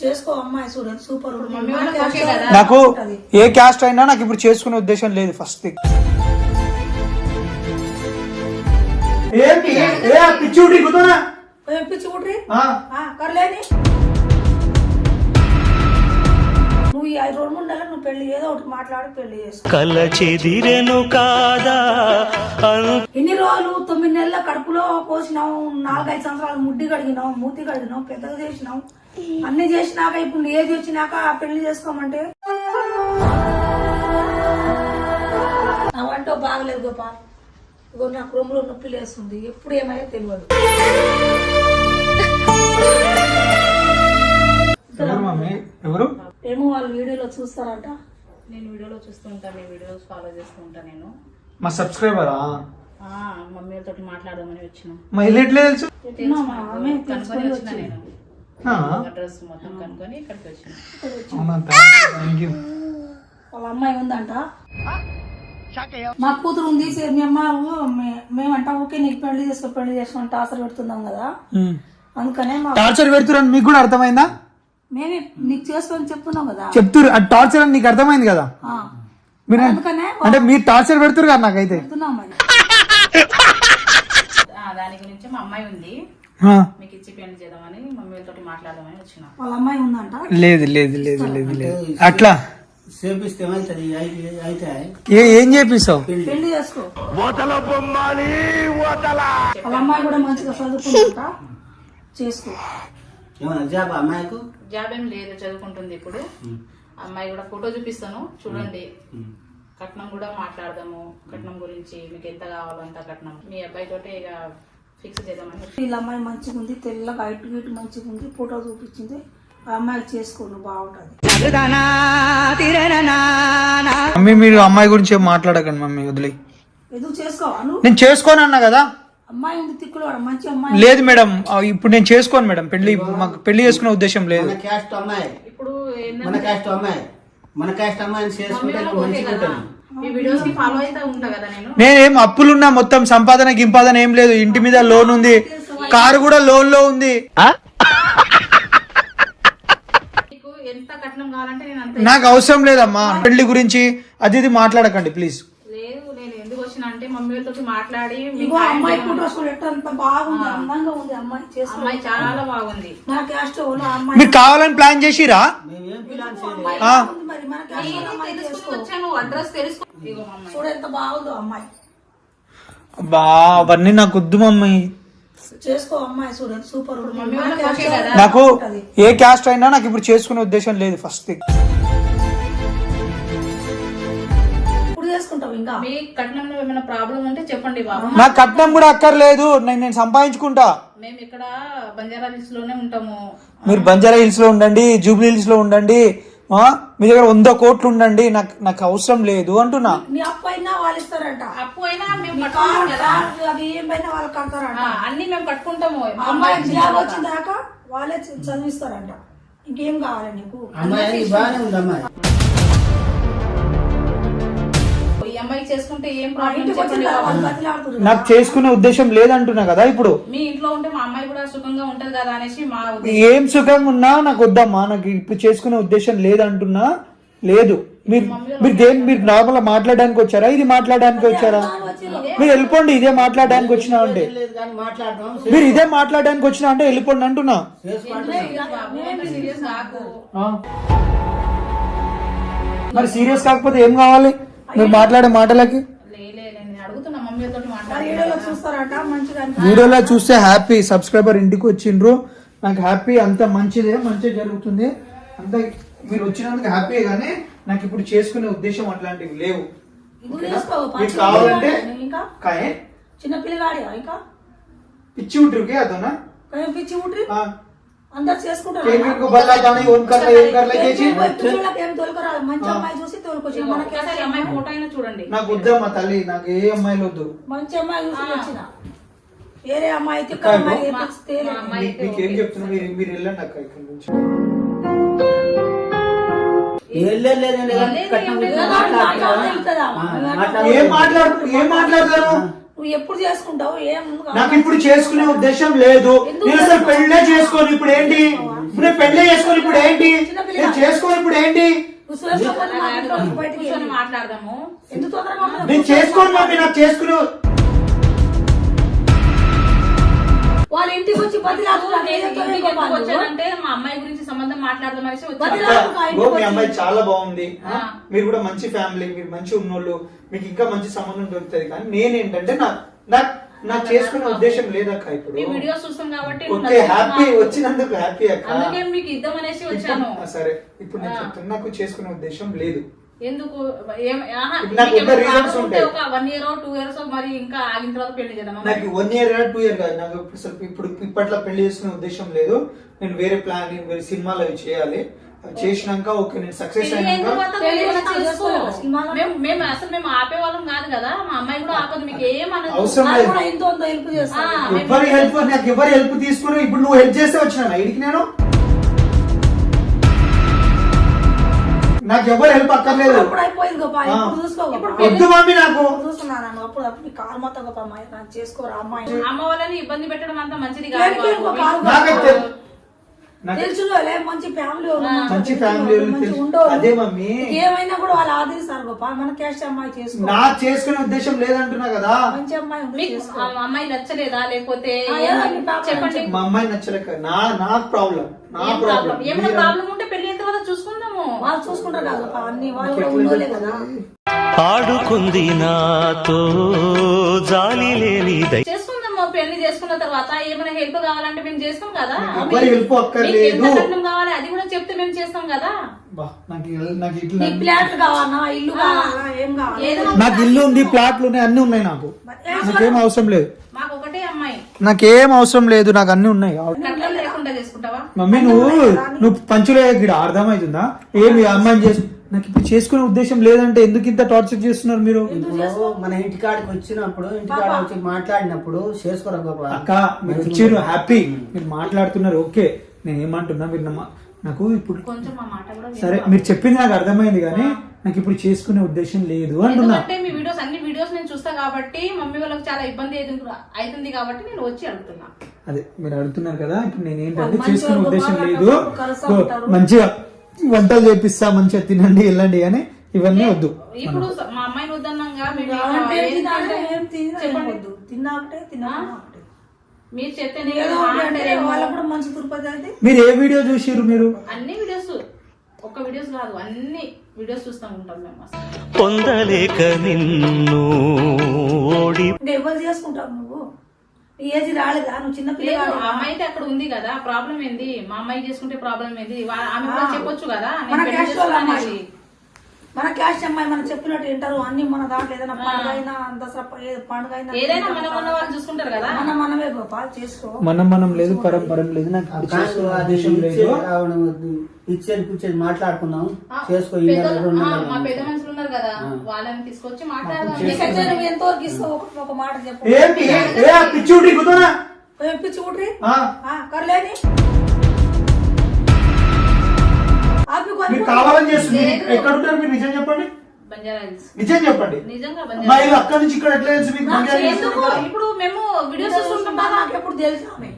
చేసుకో అమ్మాయి చూడండి సూపర్. నాకు ఏ క్యాస్ట్ అయినా నాకు ఇప్పుడు చేసుకునే ఉద్దేశం లేదు. ఫస్ట్ థింగ్ పిచ్చి ఉడ్రి కుదోనా పిచ్చి ఉడ్రి కర్లేని నువ్వు ఈ 2-3 నెలలు నువ్వు పెళ్లి ఏదో ఒకటి మాట్లాడి పెళ్లి చేసుకో. కల చెదిరెను కాదా ఎన్ని రోజులు 9 నెలల కడుపులో పోసినావు, 4-5 సంవత్సరాలు ముడ్డి కడిగినావు, మూతి కడిగినావు, పెద్దగా చేసినావు, అన్ని చేసినాక ఇప్పుడు ఏది వచ్చినాక పెళ్లి చేసుకోమంటే అవంటో బాగలేదు గోపాల్. ఇగో నాకు రొమ్ములో నొప్పి లేస్తుంది, ఎప్పుడు ఏమైనా తెలియదు. ఎవరు ఏమో వాళ్ళు వీడియోలో చూస్తారంట. నేను వీడియోలో చూస్తూ ఉంటాను, మీ వీడియోస్ ఫాలో చేస్తూ ఉంటాను. నేను మా సబ్స్క్రైబరా మమ్మీ వాళ్ళతో మాట్లాడదామని వచ్చినాం. మా ఇల్లు ఎట్లా తెలుసు? కనుకొని వచ్చిన నేను అడ్రస్ మొత్తం కనుకొని ఇక్కడికి వచ్చిన. వాళ్ళ అమ్మాయి ఉందంట, మా కూతురు ఉంది. మీ అమ్మ మేమంట ఓకే నీకు పెళ్లి చేసుకో టార్చర్ పెడుతున్నాం కదా, అందుకనే టార్చర్ పెడుతున్నారు. మీకు కూడా అర్థమైందా? మేమే నీకు చేసుకొని చెప్తున్నాం కదా. చెప్తురు టార్చర్ అని నీకు అర్థమైంది కదా? అందుకనే అంటే మీరు టార్చర్ పెడుతురు కదా నాకైతే. దాని గురించి మా అమ్మాయి ఉంది, మీకు ఇచ్చి పెళ్లి చేద్దామని మమ్మీ వాళ్ళతో మాట్లాడదామని వచ్చిన. వాళ్ళ అమ్మాయి ఉందంట. లేదు లేదు లేదు లేదు లేదు అట్లా ఏం చేపిస్తావు? పెళ్లి చేసుకో. వాళ్ళ అమ్మాయి కూడా మంచిగా చదువుకుంటుంట, చేసుకో. జాబ్ ఏం లేదు, చదువుకుంటుంది ఇప్పుడు. అమ్మాయి కూడా ఫోటో చూపిస్తాను చూడండి. కట్నం కూడా మాట్లాడదాము, కట్నం గురించి మీకు ఎంత కావాలంత కట్నం మీ అబ్బాయి తోటే ఇక ఫిక్స్ చేద్దామని. వీళ్ళ అమ్మాయి మంచిగా ఉంది, తెల్లగా హైట్ గీటు మంచిగా ఉంది, ఫోటో చూపించింది. ఆ అమ్మాయికి చేసుకోను బాగుంటది. మమ్మీ మీరు అమ్మాయి గురించి మాట్లాడకండి మమ్మీ, వదిలే. ఎందుకు చేసుకోవా నువ్వు? నేను చేసుకోను అన్నా కదా. అమ్మాయి ఉంది తిక్కులో, మంచి అమ్మాయి. లేదు మేడం, ఇప్పుడు నేను చేసుకోను మేడం పెళ్లి. మాకు పెళ్లి చేసుకునే ఉద్దేశం లేదు. ఇప్పుడు మన క్యాస్ట్ అమ్మాయిని చేసుకుంటే మీ వీడియోస్ ని ఫాలో అయితే ఉంటా కదా నేను. నేనేం అప్పులున్నా, మొత్తం సంపాదన గింపాదన ఏం లేదు. ఇంటి మీద లోన్ ఉంది, కారు కూడా లోన్ లో ఉంది. మీకు ఎంత కట్నం కావాలంటే నేను అంత. నాకు అవసరం లేదమ్మా పెళ్లి గురించి అది ఇది మాట్లాడకండి ప్లీజ్. లేదు, నేను ఎందుకు వచ్చిన అంటే మమ్మీ వాళ్ళతో మాట్లాడి అమ్మాయి ఫోటోస్ ఎంత బాగుంది, అందంగా ఉంది అమ్మాయి. అమ్మాయి చాలా బాగుంది. మన క్యాస్ట్ అమ్మాయి మీకు కావాలని ప్లాన్ చేసిరా? మరి మన క్యాస్ట్ వచ్చాను, అడ్రస్ తెలుసుకో. చూడ ఎంత బాగుందో అమ్మాయి. బా అవన్నీ నాకు వద్దు మమ్మీ. చేసుకో అమ్మాయి చూడండి సూపర్. నాకు ఏ క్యాస్ట్ అయినా నాకు ఇప్పుడు చేసుకునే ఉద్దేశం లేదు. ఫస్ట్ థింగ్ చేసుకుంటావు. ఇంకా మీ కట్నంలో ఏమైనా ప్రాబ్లం ఉంటే చెప్పండి బాబు. నాకు కట్నం కూడా అక్కర్లేదు, నేను సంపాదించుకుంటా. మేము ఇక్కడ బంజారా హిల్స్ లోనే ఉంటాము. మీరు బంజారా హిల్స్ లో ఉండండి, జూబ్లీ హిల్స్ లో ఉండండి, మీ దగ్గర 100 కోట్లు ఉండండి, నాకు అవసరం లేదు అంటున్నా. నీ అప్పు అయినా వాళ్ళు ఇస్తారంట. అప్పు అయినా మేము కట్టుకుంటాం కదా, అది ఏమైనా వాళ్ళు కడతారంట. అన్ని మేము కట్టుకుంటాము. అమ్మాయి జాబ్ వచ్చిందాక వాళ్ళే చదివిస్తారంట. ఇంకేం కావాలి నీకు? ఈ అమ్మాయి చేసుకుంటే ఏం ప్రాబ్లం? నాకు చేసుకునే ఉద్దేశం లేదంటున్నా కదా. ఇప్పుడు మీ ఇంట్లో ఉంటే మా అమ్మాయి కూడా సుఖంగా ఉంటది కదా అనేసి మా ఏం సుఖంగా ఉన్నా నాకు వద్దమ్మా. నాకు ఇప్పుడు చేసుకునే ఉద్దేశం లేదంటున్నా. లేదు, మీరు నార్మల్ గా మాట్లాడడానికి వచ్చారా? ఇది మాట్లాడడానికి వచ్చారా? మీరు వెళ్ళిపోండి. ఇదే మాట్లాడడానికి వచ్చినా అంటే మీరు ఇదే మాట్లాడడానికి వచ్చినా అంటే వెళ్ళిపోండి అంటున్నా. మరి సీరియస్ కాకపోతే ఏం కావాలి మీరు మాట్లాడే మాటలకి? వీడియోలో చూస్తే హ్యాపీ. సబ్స్క్రైబర్ ఇంటికి వచ్చిండ్రు, నాకు హ్యాపీ. అంత మంచిగా జరుగుతుంది. అంత మీరు వచ్చినందుకు హ్యాపీ. కానీ నాకు ఇప్పుడు చేసుకునే ఉద్దేశం అట్లాంటివి లేవు. కావాలంటే చిన్న పిల్లగాడి ఇంకా పిచ్చి ఉంటురుకే అతనా పిచ్చి ఉంటే అందరు చేసుకుంటారు. నాకు వద్దమ్మా తల్లి, నాకు ఏ అమ్మాయిలు వద్దు. మంచి అమ్మాయి చూసి వచ్చిన వేరే అమ్మాయి అయితే మీకేం చెప్తున్నా, మీరు వెళ్ళండి అక్క ఇక్కడ నుంచి. ఏం మాట్లాడతారు? నువ్వు ఎప్పుడు చేసుకుంటావు? నాకు ఇప్పుడు చేసుకునే ఉద్దేశం లేదు. నేను అసలు పెళ్ళే చేసుకోను. ఇప్పుడు ఏంటి నేను పెళ్లి చేసుకొని ఇప్పుడు ఏంటి, నేను చేసుకొని ఇప్పుడు ఏంటి, నువ్వు చేసుకోకపోతే మా ఇంట్లో నుంచి బయటికి కూర్చొని వెళ్ళి. మాట్లాడదాము. ఎందుకు తొందరగా మాట్లాడతావు? నేను చేసుకోను మమ్మీ, నాకు చేసుకుని వాళ్ళ ఇంటికి వచ్చి బతిలాడుతున్నారు. నేను ఏదో ఇంటికి తెలియదు ఎందుకు వాళ్ళు. వచ్చానంటే మా అమ్మాయి గురించి సంబంధం మాట్లాడదాం అనేసి వచ్చాను. బతిలాడు. మీ అమ్మాయి చాలా బాగుంది, ఆ. మీరు కూడా మంచి ఫ్యామిలీ, మీరు మంచి ఉన్నోళ్ళు, మీకు ఇంకా మంచి సంబంధం దొరుకుతుంది. కానీ నేనేంటంటే నాకు చేసుకునే ఉద్దేశం లేదక్క ఇప్పుడు. ఈ వీడియోస్ చూస్తాం కాబట్టి ఓకే, హ్యాపీ వచ్చినందుకు హ్యాపీ అక్క. అందుకే మీకు ఇద్దాం అనేసి వచ్చాను. సరే ఇప్పుడు నేను చెప్తున్నా, నాకు చేసుకునే ఉద్దేశం లేదు. ఎందుకు నాకు ఉన్న reasons ఉంటాయి. ఒక 1 year 2 years మరి ఇంకా ఆగిన తర్వాత పెళ్లి చేద్దాం. నాకు 1 year 2 year కాదు, నాకు ఇప్పుడు ఇప్పట్లో పెళ్లి చేసుకునే ఉద్దేశం లేదు. నేను వేరే ప్లాన్, నేను వేరే సినిమాలు అవి చేయాలి. అవి చేసినాక ఓకే, నేను సక్సెస్ అయినాక మేము ఆపే వాళ్ళం కాదు కదా, మా అమ్మాయి కూడా ఆపదు. మీకు ఏమనదు. అవసరం నాకు లేదు. కూడా ఎంతో కొంత హెల్ప్ చేస్తాను. ఎవరి హెల్ప్, నాకు ఎవరి హెల్ప్ తీసుకుని ఇప్పుడు నువ్వు హెల్ప్ చేస్తే వచ్చినా ఇడికి నేను, నాకు ఎవరు హెల్ప్ అక్కర్లేదు. అప్పుడు అయిపోయింది గొప్ప. ఇప్పుడు చూసుకో గొప్ప. వద్దు మమ్మీ, నాకు చూస్తున్నాను అప్పుడు కాలు మొత్తం గొప్ప అమ్మాయి నాకు చేసుకోరా అమ్మాయి. అమ్మ వాళ్ళని ఇబ్బంది పెట్టడం అంత మంచిది దేనికి కాదు. ఇంకో కాలు నాకైతే తెలుసులే, మంచి ఫ్యామిలీ మంచి ఫ్యామిలీ అదే మమ్మీ. ఏమైనా కూడా వాళ్ళు ఆదరిస్తారు గొప్ప. మన క్యాస్ట్ అమ్మాయి చేసుకో. నా చేసుకునే ఉద్దేశం లేదంటున్నా కదా. మంచి అమ్మాయి ఉంది, మీకు చేసుకో. ఆ అమ్మాయి నచ్చలేదా లేకపోతే ఏమని పాపం చెప్పండి. మా అమ్మాయి నచ్చలేక నా ప్రాబ్లం, నా ఏం ప్రాబ్లం. ప్రాబ్లం? ఏమైనా ప్రాబ్లం ఉంటే పెళ్లి అయిన తర్వాత చూసుకుందాము. వాళ్ళు చూసుకుంటారు కదా గొప్ప. అన్ని వాళ్ళు కూడా ఉన్నోళ్ళే కదా. ఆడుకుంది నాతో జాలి లేని చేసుకుందాము. పెళ్లి చేసుకున్న తర్వాత ఏమైనా హెల్ప్ కావాలంటే మేము చేస్తాం కదా. ఎవరి హెల్ప్ మీకు అక్కర్లేదు. ఎంత కట్నం కావాలి అది కూడా చెప్తే మేము చేస్తాం కదా. నాకు ఇట్లా నీకు ప్లాట్లు కావాలా, ఇల్లు కావాలా, ఏం కావాలి? నాకు ఇల్లు ఉంది, ప్లాట్లు ఉన్నాయి, అన్ని ఉన్నాయి. నాకేం అవసరం లేదు. మాకు ఒకటే అమ్మాయి. నాకేం అవసరం లేదు, నాకు అన్ని ఉన్నాయి. కట్నం లేకుండా చేసుకుంటావా? మమ్మీ నువ్వు పంచులే గిడ అర్థమవుతుందా? ఏమి అమ్మాయిని చేసు, నాకు ఇప్పుడు చేసుకునే ఉద్దేశం లేదంటే ఎందుకు ఇంత టార్చర్ చేస్తున్నారు మీరు? ఇప్పుడు మన ఇంటికాడికి వచ్చినప్పుడు, ఇంటికాడ వచ్చి మాట్లాడినప్పుడు చేసుకోరా బాబా. అక్క మీరు ఇచ్చారు, హ్యాపీ, మీరు మాట్లాడుతున్నారు, ఓకే. నేను ఏమంటున్నా, మీరు నాకు ఇప్పుడు కొంచెం మా మాట కూడా సరే మీరు చెప్పింది నాకు అర్థమైంది, కానీ నాకు ఇప్పుడు చేసుకునే ఉద్దేశం లేదు అంటున్నా. ఎందుకంటే మీ వీడియోస్ అన్ని వీడియోస్ నేను చూస్తా కాబట్టి మమ్మీ వాళ్ళకి చాలా ఇబ్బంది అవుతుంది కాబట్టి నేను వచ్చి అడుగుతున్నా. అదే మీరు అడుగుతున్నారు కదా, ఇప్పుడు నేను ఏంటంటే చేసుకునే ఉద్దేశం లేదు. మంచిగా వంటలు చేపిస్తా, మంచిగా తినండి వెళ్ళండి, కానీ ఇవన్నీ వద్దు. ఇప్పుడు మా అమ్మాయిని వద్దన్నాగా మేము అంటే ఏం తినాలంటే తింటే ఏం తినా చెప్పండి. వద్దు. తిన్నా ఒకటే, తిన్నా ఒకటే. మీరు చెప్తే ఏదో ఒకటి అంటే వాళ్ళకు కూడా మంచి తిరుపతి అయితే మీరు ఏ వీడియో చూసిర్రు మీరు? అన్ని వీడియోస్, ఒక్క వీడియోస్ కాదు అన్ని వీడియోస్ చూస్తూ ఉంటాం మేము అసలు. పొందలేక నిన్ను ఓడి ఇంకా ఎవరు చేసుకుంటావు నువ్వు? నీ ఏజ్ రాలేదా? నువ్వు చిన్న లేదు, పిల్లగాడు. ఆ అమ్మాయి అయితే అక్కడ ఉంది కదా, ప్రాబ్లం ఏంది? మా అమ్మాయి చేసుకుంటే ప్రాబ్లం ఏంది? ఆమె కూడా చెప్పొచ్చు కదా నేను మన పెళ్లి క్యాస్ట్ వాళ్ళ చేసుకున్నా అమ్మాయి. అనేది. మన క్యాస్ట్ అమ్మాయి మనం చెప్పినట్టు వింటారు అన్ని. మన దాంట్లో ఏదైనా పండుగ అయినా, దసరా పండుగ అయినా, ఏదైనా మనం ఉన్న వాళ్ళు చూసుకుంటారు కదా. మనమే గోపాల్ చేసుకో. మనం లేదు, పరం లేదు, నాకు ఇప్పుడు చేసుకునే ఉద్దేశం లేదు. ఇచ్చేది కూర్చేది మాట్లాడుకున్నాం, చేసుకో. మా పెద్ద మనుషులు ఉన్నారు కదా, వాళ్ళని తీసుకొచ్చి మాట్లాడదాం. నీకైతే నువ్వు ఎంతవరకు ఇస్తావు? ఒక మాట చెప్పు. ఏంటి పిచ్చి ఉడి కుదరా పిచ్చి కుట్రి కర్లేని మీరు కావాలని చేస్తుంది. ఎక్కడ ఉంటారు మీరు? నిజం చెప్పండి, బంజారా హిల్స్. నిజం చెప్పండి. నిజంగా మా బంజారా ఇల్లు అక్కడి నుంచి ఇక్కడ ఎట్లా తెలుసు మీకు? బంజారా హిల్స్ ఎందుకు? ఇప్పుడు మేము వీడియోస్ చూస్తుంటాం కదా. నాకు ఎప్పుడు తెలుసు ఆమె,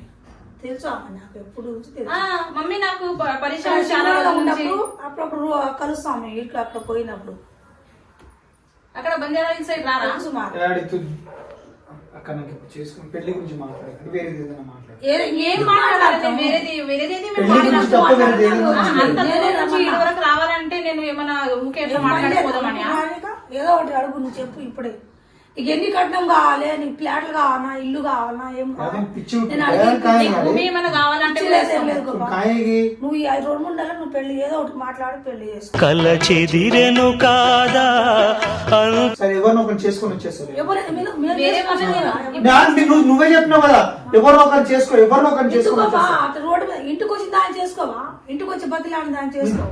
తెలుసు ఆమె నాకు ఎప్పుడు తెలుసు. మమ్మీ నాకు పరిచయం చాలా రోజుల నుంచి. ఉన్నప్పుడు అప్పుడప్పుడు కలుస్తాము ఇట్లా అక్కడ పోయినప్పుడు. అక్కడ బంజారా హిల్స్ సైడ్ రారా? తెలుసు మాకు. అక్కడ నాకు ఇప్పుడు చేసుకుని పెళ్లి గురించి మాట్లాడకండి, వేరేది ఏదైనా మాట్లాడండి. ఏం మాట్లాడాలి? వేరేది మేము పెళ్లి గురించి తప్ప వేరేది ఏదైనా మాట్లాడండి. అంత దూరం నుంచి ఇటు వరకు రావాలంటే నేను ఏమన్నా ఊకే ఎట్లా మాట్లాడిపోదామని? ఏదో ఒకటి అడుగు, నువ్వు చెప్పు ఇప్పుడే. నీకు ఎన్ని కట్నం కావాలి? నీకు ప్లాట్లు కావాలా, ఇల్లు కావాలా, ఏం కావాలి? పిచ్చి నేను అడిగి భూమి ఏమైనా కావాలంటే లేదు గోపాల్. కాయకి నువ్వు ఈ 2 3 నెలలు నువ్వు పెళ్లి ఏదో ఒకటి మాట్లాడి పెళ్లి చేసుకో. కల చెదిరెను కాదా సరే ఎవరినో ఒకరు చేసుకొని వచ్చేస్తారు. ఎవరైనా వేరే వాళ్ళని నువ్వే చెప్పినావు కదా, ఎవరినో ఒకరు చేసుకో, ఎవరినో ఒకరు చేసుకొని చేసుకోవా? వచ్చేస్తారు. అటు రోడ్డు మీద ఇంటికి వచ్చి దాన్ని చేసుకోవా? ఇంటికి వచ్చి బతిలాడిన దాన్ని చేసుకో.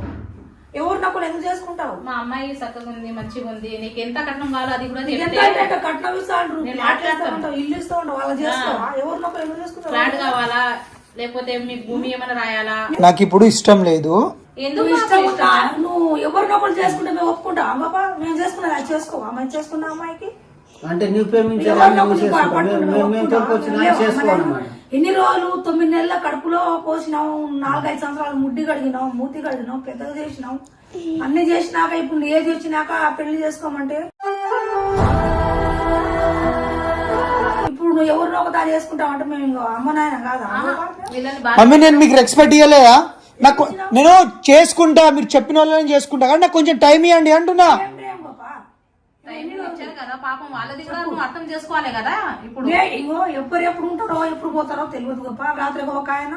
ఎవరు నాకు ఎందుకు చేసుకుంటావు? మా అమ్మాయి చక్కగా ఉంది, మంచిగా ఉంది, నీకు ఎంత కట్నం కావాలో అది కూడా ఎంత చెప్తే అంటే కట్నం ఇస్తా అంటారు, నేను ఫ్లాట్ ఇస్తా మాట్లాడతాను. ఉంటావు, ఇల్లు ఇస్తా ఉంటావు, వాళ్ళు చేసుకోవా? ఎవరు నాకు ఎందుకు చేసుకుంటావు? ఫ్లాట్ కావాలా లేకపోతే మీకు భూమి ఏమైనా రాయాలా? నాకు ఇప్పుడు ఇష్టం లేదు. ఎందుకు నువ్వు మాకు ఇష్టం ఇష్టం? నువ్వు ఎవరినొకరు చేసుకుంటే మేము ఒప్పుకుంటాం. అమ్మపా మేము చేసుకున్నా అది చేసుకోవా? మేము చేసుకున్న అమ్మాయికి అంటే నువ్వు ప్రేమించాలి, నువ్వు చేసుకుంటావు. మేము తోడుకొచ్చి చేసుకోవాలన్నమాట. ఎన్ని రోజులు 9 నెలల కడుపులో పోసినాం, 4-5 సంవత్సరాలు ముడ్డి కడిగినాం, మూతి కడిగినాం, పెద్దగా చేసినాం, అన్ని చేసినాక ఇప్పుడు ఏజ్ వచ్చినాక పెళ్లి చేసుకోమంటే ఇప్పుడు నువ్వు ఎవరినో ఒక దాని చేసుకుంటావంటే మేము ఇంకో అమ్మ నాయన కాదా? వీళ్ళని మమ్మీ నేను మీకు రెస్పెక్ట్ ఇవ్వలేదా? నాకు నేను చేసుకుంటా, మీరు చెప్పిన వాళ్ళని చేసుకుంటా, కానీ నాకు కొంచెం టైం ఇవ్వండి అంటున్నా. ఏం గొప్ప? ఇచ్చారు కదా పాపం, వాళ్ళది కూడా నువ్వు అర్థం చేసుకోవాలి కదా. ఇప్పుడు ఇంకో ఎప్పుడు ఉంటారో ఎప్పుడు పోతారో తెలియదు గొప్ప. రాత్రి ఒక ఆయన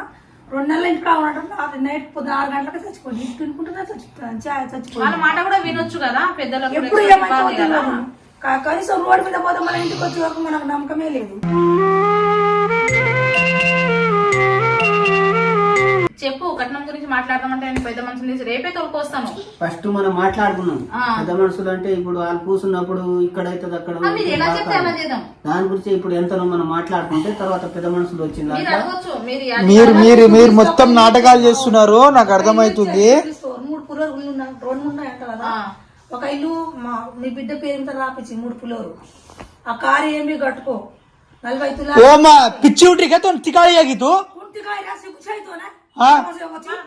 2 నెలల ఇంటికి ఉన్నట్టు రాత్రి నైట్ పొద్దున 6 గంటలకు చచ్చిపోయింది. ఇంటి తినుకుంటున్నా చచ్చిపోయింది. వాళ్ళ మాట కూడా వినొచ్చు కదా, పెద్దలకు ఎప్పుడు ఏమైతే తెలియదు. కనీసం రోడ్డు మీద పోతే మన ఇంటికి వచ్చే వరకు మనకు నమ్మకమే లేదు. చెప్పు, కట్నం గురించి మాట్లాడదామంటే నేను పెద్ద మనుషులు తీసి రేపే తోలుకొస్తాను. ఫస్ట్ మనం మాట్లాడుకున్నాం పెద్ద మనుషులు అంటే ఇప్పుడు వాళ్ళు కూర్చున్నప్పుడు ఇక్కడైతే అక్కడ మీరు ఎలా చెప్తే అలా చేద్దాం. దాని గురించి ఇప్పుడు ఎంతనో మనం మాట్లాడుకుంటే తర్వాత పెద్ద మనుషులు మీరు వచ్చింది అడగొచ్చు, మీరు మీరు మీరు మొత్తం నాటకాలు చేస్తున్నారు, నాకు అర్థమవుతుంది. 3 పులోరు 2 ఉన్నాయంట కదా. ఒక ఇల్లు మీ బిడ్డ పేరు మీద రాపించి 3 పులోరు. ఆ కారు ఏమి కట్టుకో 40 తులాలు. ఓ మా పిచ్చి ఉట్రిగా తో తికాయి తూ గుంటికాయ రాసి కూర్చోయితోనే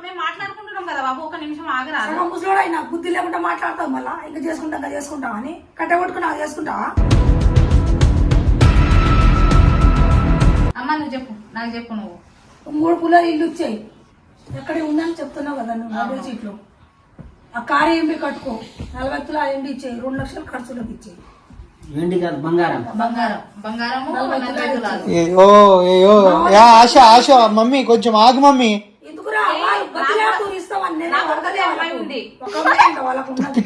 మేము మాట్లాడుకుంటున్నాం కదా బాబు, ఒక నిమిషం ఆగరా. ముసలోడు అయినా బుద్ధి లేకుండా మాట్లాడతావు. మళ్ళా ఇంకా చేసుకుంటాం అని కట్టగొట్టుకుని నాకు చేసుకుంటావా? అమ్మా నువ్వు చెప్పు, నాకు చెప్పు. నువ్వు 3 పులోరు ఇల్లు ఇచ్చాయి. ఎక్కడ ఉందని చెప్తున్నావు కదా నువ్వు. 40 సీట్లు ఆ కారు ఏమి కట్టుకో 40 తులాలు ఎండి ఇచ్చాయి. 2 లక్షలు ఖర్చులకు ఇచ్చాయి. ఏంటి కాదు బంగారం బంగారము 40 తులాలు. ఏయో ఏయో యా ఆశ ఆశ మమ్మీ కొంచెం ఆగు మమ్మీ. ఎందుకురా వాళ్ళు బతిలాడుతూ ఇస్తామని నేను ఒకదే అమ్మాయి ఉంది. ఒక అమ్మాయి అంట వాళ్ళకు ఉన్నది.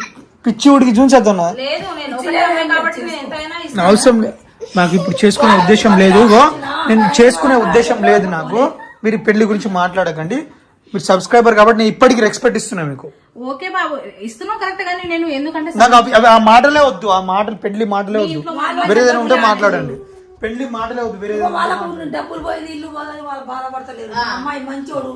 పిచ్చి ఉడికి చూసేద్దాం. లేదు నేను ఒకటే అమ్మాయి కాబట్టి నేను ఎంతైనా ఇస్తాను. అవసరం లేదు నాకు, ఇప్పుడు చేసుకునే ఉద్దేశం లేదు. నేను చేసుకునే ఉద్దేశం లేదు నాకు. మీరు పెళ్లి గురించి మాట్లాడకండి. మీరు సబ్స్క్రైబర్ కాబట్టి నేను ఇప్పటికి రెస్పెక్ట్ ఇస్తున్నా మీకు. ఓకే బాబు ఇస్తున్నావు కరెక్ట్, కానీ నేను ఎందుకంటే నాకు ఆ మాటలే వద్దు, ఆ మాటలు పెళ్లి మాటలే వద్దు. వేరేదైనా ఉంటే మాట్లాడండి. పెళ్లి మాటలే వద్దు, వేరే వాళ్ళకు డబ్బులు పోయింది, ఇల్లు పోయింది, వాళ్ళు బాధపడతలేరు. అమ్మాయి మంచోడు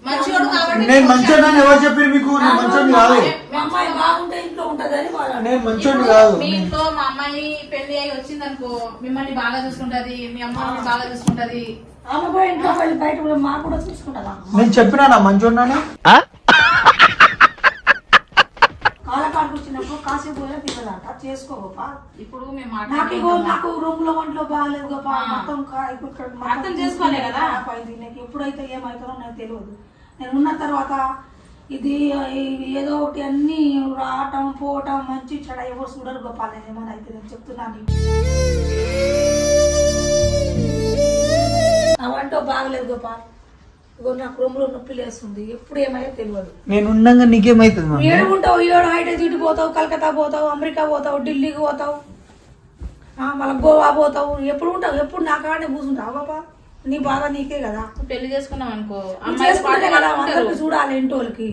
కాబట్టి నేను మంచోడిని ఎవరు చెప్పారు మీకు? నేను మంచోడిని కాదు. అమ్మాయి బాగుంటే ఇంట్లో ఉంటది అని వాళ్ళు. నేను మంచోడిని కాదు. మీ ఇంట్లో మా అమ్మాయి పెళ్లి అయి వచ్చింది అనుకో, మిమ్మల్ని బాగా చూసుకుంటది, మీ అమ్మాయిని బాగా చూసుకుంటది. ఆమె పోయి ఇంట్లో వెళ్ళి బయట కూడా మాకు కూడా చూసుకుంటదా? నేను చెప్పినా నా మంచోడిని. కాలకాడికి వచ్చినప్పుడు కాసేపు పోయినా తిన్నదంట. చేసుకో గోపా. ఇప్పుడు మేము నాకు రూమ్ లో ఒంట్లో బాగాలేదు గోపా. మొత్తం అర్థం చేసుకోవాలి కదా. నీకు ఎప్పుడైతే ఏమవుతారో నాకు తెలియదు. నేను ఉన్న తర్వాత ఇది ఏదో ఒకటి అన్ని రావటం పోవటం మంచి చెడ ఎవరు చూడరు గోపాల్. నేను ఏమైనా అయితే నేను చెప్తున్నాను. అవంటో బాగలేదు గోపాల్. ఇగో నాకు రూమ్ లో నొప్పి లేస్తుంది. ఎప్పుడు ఏమైనా తెలియదు. నేను ఉండగా నీకేమైతుంది? ఏడుకుంటావు, ఏడు హైదరాబాద్ పోతావు, కలకత్తా పోతావు, అమెరికా పోతావు, ఢిల్లీకి పోతావు, మళ్ళీ గోవా పోతావు. ఎప్పుడు ఉంటావు? ఎప్పుడు నా కాడనే కూర్చుంటావు బాబా. నీ బాధ నీకే కదా. పెళ్లి చేసుకున్నాం అనుకో, చేసుకుంటే కదా అందరికి చూడాలి ఇంటి వాళ్ళకి.